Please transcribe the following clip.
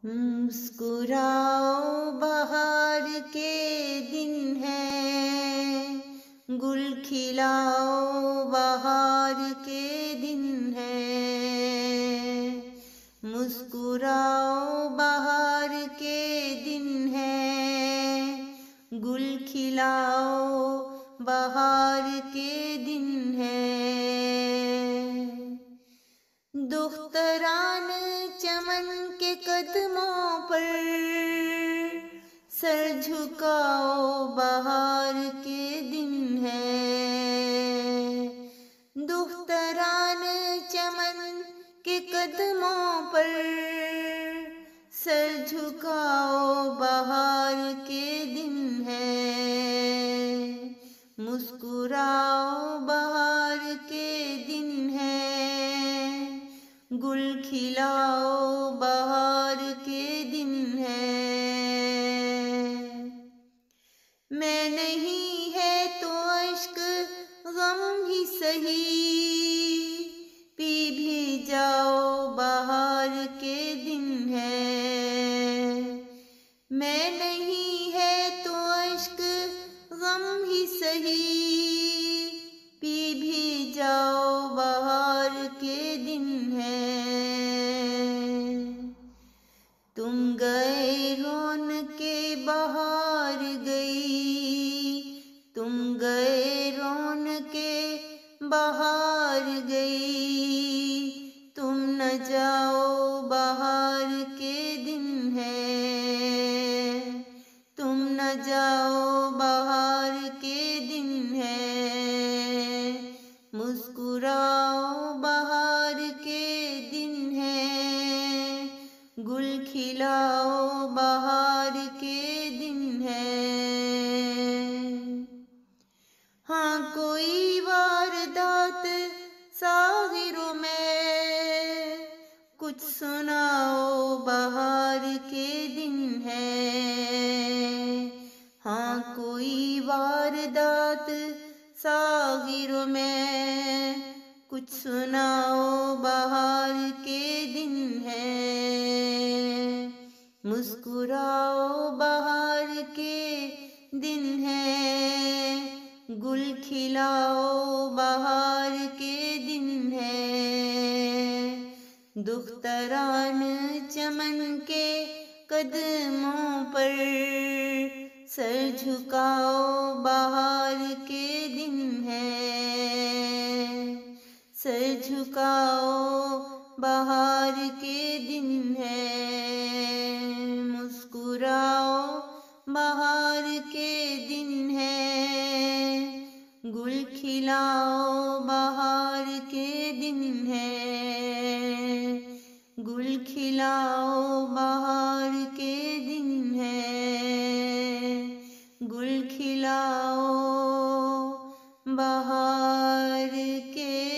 मुस्कुराओ बहार के दिन है, गुल खिलाओ बहार के दिन है। मुस्कुराओ बहार के दिन है, गुल खिलाओ बहार के दिन है। दुख्तरान चमन के कदमों पर सर झुकाओ बहार के दिन है। दुख्तरान चमन के कदमों पर सर झुकाओ बहार के दिन है। मुस्कुराओ बहार के दिन है, गुल खिलाओ बहार के दिन है। मैं नहीं है तो अश्क गम ही सही, पी भी जाओ बहार के दिन है। मैं नहीं है तो अश्क गम ही सही, पी भी जाओ बहार के दिन है। तुम गए रोन के बहार गई, तुम गए रोन के बहार गई। तुम न जाओ बहार के दिन है, तुम न जाओ बहार के दिन है। मुस्कुराओ बहार के दिन है, गुल खिलाओ बहार के दिन है। हाँ कोई वारदात सागिरों में, कुछ सुनाओ बहार के दिन है। हाँ कोई वारदात सागिरों में, कुछ सुनाओ बहार के दिन है। मुस्कुराओ बहार के दिन है, गुल खिलाओ बहार के दिन है। दुख्तरान चमन के कदमों पर सर झुकाओ बहार के दिन है। सर झुकाओ बहार के दिन है। मुस्कुराओ बहार के दिन है, गुल खिलाओ बहार के दिन है। गुल खिलाओ बहार के दिन है, गुल खिलाओ बहार के